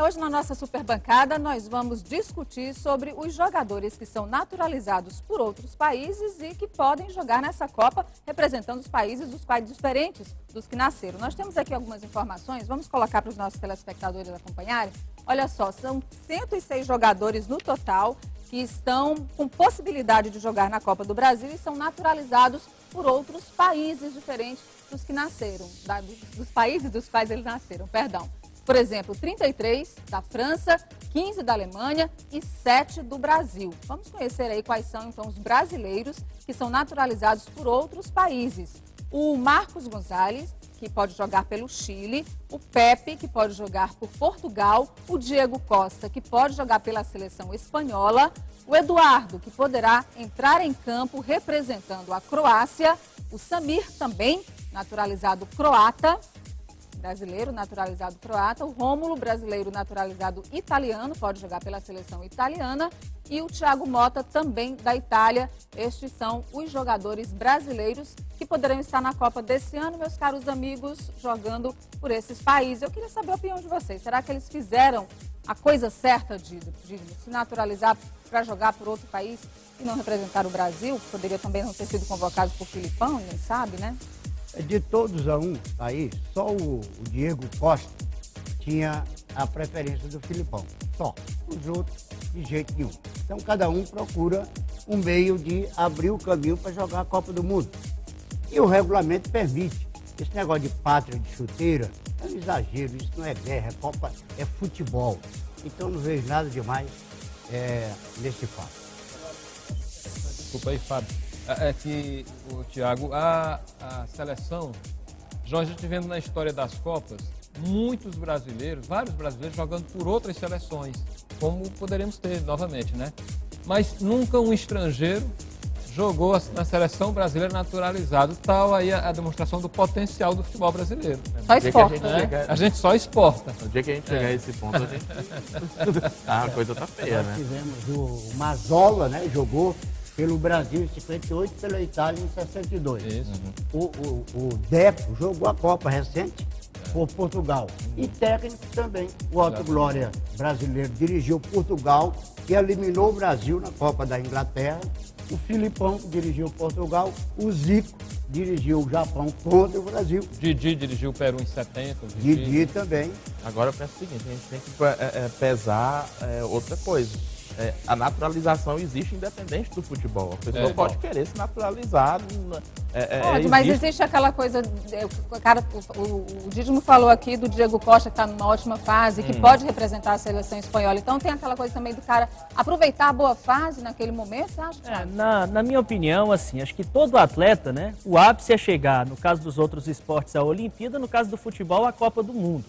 hoje na nossa super bancada nós vamos discutir sobre os jogadores que são naturalizados por outros países e que podem jogar nessa Copa representando os países dos quais diferentes dos que nasceram. Nós temos aqui algumas informações, vamos colocar para os nossos telespectadores acompanharem. Olha só, são 106 jogadores no total que estão com possibilidade de jogar na Copa do Brasil e são naturalizados por outros países diferentes dos que nasceram, dos países dos quais eles nasceram, perdão. Por exemplo, 33 da França, 15 da Alemanha e 7 do Brasil. Vamos conhecer aí quais são, então, os brasileiros que são naturalizados por outros países. O Marcos Gonzalez, que pode jogar pelo Chile, o Pepe, que pode jogar por Portugal, o Diego Costa, que pode jogar pela seleção espanhola, o Eduardo, que poderá entrar em campo representando a Croácia, o Samir também, naturalizado croata, brasileiro naturalizado croata, o Rômulo, brasileiro naturalizado italiano, pode jogar pela seleção italiana, e o Thiago Motta, também da Itália. Estes são os jogadores brasileiros que poderão estar na Copa desse ano, meus caros amigos, jogando por esses países. Eu queria saber a opinião de vocês. Será que eles fizeram a coisa certa de se naturalizar para jogar por outro país e não representar o Brasil? Poderia também não ter sido convocado por Filipão, ninguém sabe, né? De todos a um país, só o Diego Costa tinha a preferência do Filipão. Só. Os outros, de jeito nenhum. Então, cada um procura um meio de abrir o caminho para jogar a Copa do Mundo. E o regulamento permite. Esse negócio de pátria, de chuteira, é um exagero. Isso não é guerra, é Copa, é futebol. Então, não vejo nada demais nesse fato. Desculpa aí, Fábio. É que, Thiago, a seleção, nós já tivemos na história das Copas, muitos brasileiros, vários brasileiros jogando por outras seleções, como poderemos ter novamente, né? Mas nunca um estrangeiro jogou na seleção brasileira naturalizado, tal aí a demonstração do potencial do futebol brasileiro. Só exporta, né? A gente só exporta. No dia que a gente chegar a esse ponto, a gente... a coisa tá feia, né? Nós tivemos o Mazzola, né? Jogou pelo Brasil em 58, pela Itália em 62. Isso. O Deco jogou a Copa recente por Portugal. E técnico também. O Otto Glória, brasileiro, dirigiu Portugal e eliminou o Brasil na Copa da Inglaterra. O Filipão dirigiu Portugal. O Zico dirigiu o Japão contra o Brasil. Didi dirigiu o Peru em 70. Didi também. Agora eu penso o seguinte, a gente tem que pesar outra coisa. A naturalização existe independente do futebol. A pessoa pode querer se naturalizar. Mas existe aquela coisa, o Dídimo falou aqui do Diego Costa, que está numa ótima fase, que pode representar a seleção espanhola. Então tem aquela coisa também do cara aproveitar a boa fase naquele momento, você acha? Na minha opinião, assim, acho que todo atleta, né, o ápice é chegar, no caso dos outros esportes, a Olimpíada, no caso do futebol, a Copa do Mundo.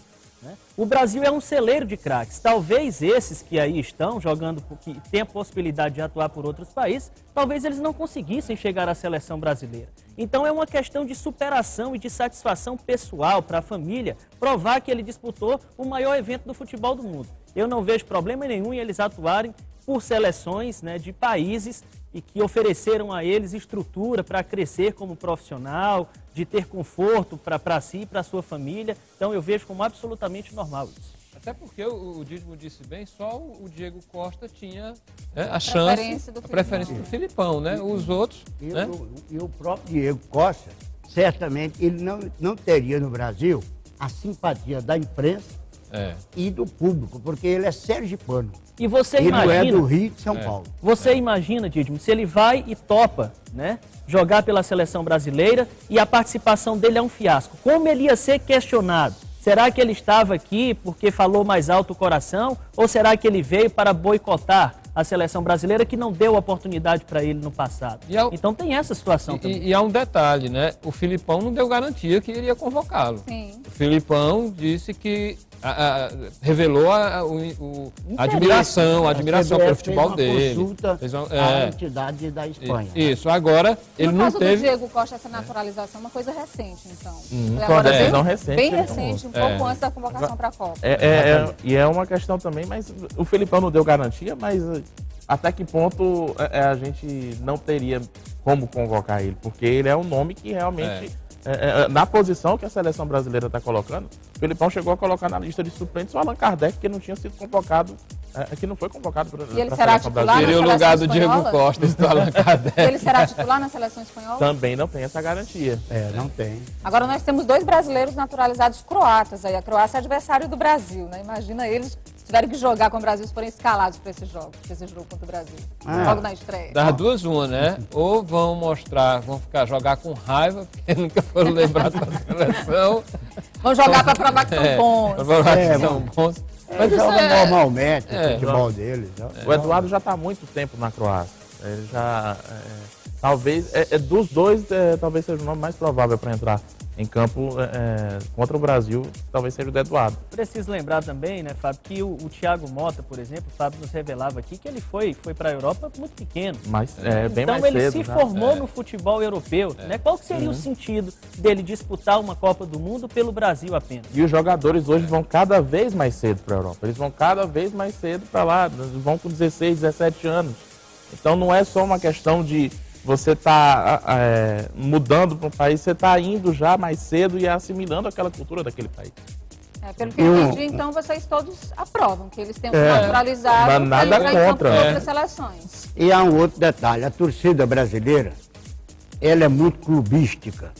O Brasil é um celeiro de craques. Talvez esses que aí estão jogando, que têm a possibilidade de atuar por outros países, talvez eles não conseguissem chegar à seleção brasileira. Então é uma questão de superação e de satisfação pessoal para a família provar que ele disputou o maior evento do futebol do mundo. Eu não vejo problema nenhum em eles atuarem por seleções, né, de países e que ofereceram a eles estrutura para crescer como profissional, de ter conforto para si e para a sua família. Então eu vejo como absolutamente normal isso. Até porque o Dídimo disse bem, só o Diego Costa tinha a chance, a preferência do Filipão, né? Os outros... E o próprio Diego Costa, certamente, ele não teria no Brasil a simpatia da imprensa e do público, porque ele é sergipano. E você imagina... Ele é do Rio de São Paulo. Você imagina, Dídimo, se ele vai e topa, né, jogar pela seleção brasileira e a participação dele é um fiasco. Como ele ia ser questionado? Será que ele estava aqui porque falou mais alto o coração? Ou será que ele veio para boicotar a seleção brasileira que não deu oportunidade para ele no passado? Então tem essa situação também. E há um detalhe, né? O Filipão não deu garantia que iria convocá-lo. O Filipão disse que revelou a admiração pelo futebol dele. Consulta à entidade da Espanha. Isso, agora ele não teve... No caso do Diego Costa, essa naturalização é uma coisa recente, então. Foi uma decisão recente. Bem recente, um pouco antes da convocação para a Copa. E é uma questão também, mas o Filipão não deu garantia, mas até que ponto a gente não teria como convocar ele? Porque ele é um nome que realmente na posição que a seleção brasileira está colocando, o Filipão chegou a colocar na lista de suplentes o Allan Kardec, que não tinha sido convocado, que não foi convocado para a seleção brasileira. Seria o lugar do Diego Costa, do Allan Kardec. Ele será titular na seleção espanhola? Também não tem essa garantia. Não tem. Agora nós temos 2 brasileiros naturalizados croatas aí. A Croácia é adversário do Brasil, né? Imagina eles tiverem que jogar com o Brasil se forem escalados para esse jogo contra o Brasil. Logo na estreia. Das duas, uma, né? Ou vão jogar com raiva, porque nunca foram lembrados da seleção. Vão jogar para provar que são bons. Para provar que são bons. Mas jogam normalmente o futebol deles. O Eduardo já está há muito tempo na Croácia. Ele já, talvez, dos dois, talvez seja o nome mais provável para entrar em campo contra o Brasil, talvez seja o do Eduardo. Preciso lembrar também, né, Fábio, que o Thiago Mota, por exemplo, o Fábio nos revelava aqui que ele foi para a Europa muito pequeno. Mas, bem então mais ele cedo, se né? formou no futebol europeu. Né? Qual que seria o sentido dele disputar uma Copa do Mundo pelo Brasil apenas? E os jogadores hoje vão cada vez mais cedo para a Europa. Eles vão cada vez mais cedo para lá, vão com 16, 17 anos. Então não é só uma questão de você tá mudando para um país, você está indo já mais cedo e assimilando aquela cultura daquele país. Pelo que eu entendi, então vocês todos aprovam que eles tenham naturalizado mas nada contra, outras seleções. E há um outro detalhe, a torcida brasileira, ela é muito clubística.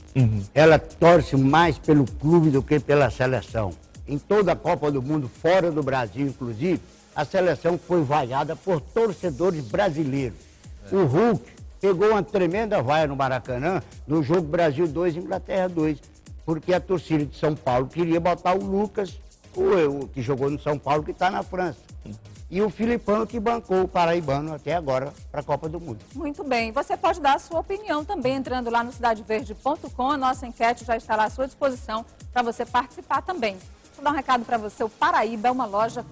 Ela torce mais pelo clube do que pela seleção. Em toda a Copa do Mundo, fora do Brasil inclusive, a seleção foi vaiada por torcedores brasileiros. O Hulk pegou uma tremenda vaia no Maracanã, no jogo Brasil 2, Inglaterra 2, porque a torcida de São Paulo queria botar o Lucas, o que jogou no São Paulo, que está na França. E o Filipão que bancou o paraibano até agora para a Copa do Mundo. Muito bem. Você pode dar a sua opinião também entrando lá no cidadeverde.com. A nossa enquete já está lá à sua disposição para você participar também. Deixa eu dar um recado para você. O Paraíba é uma loja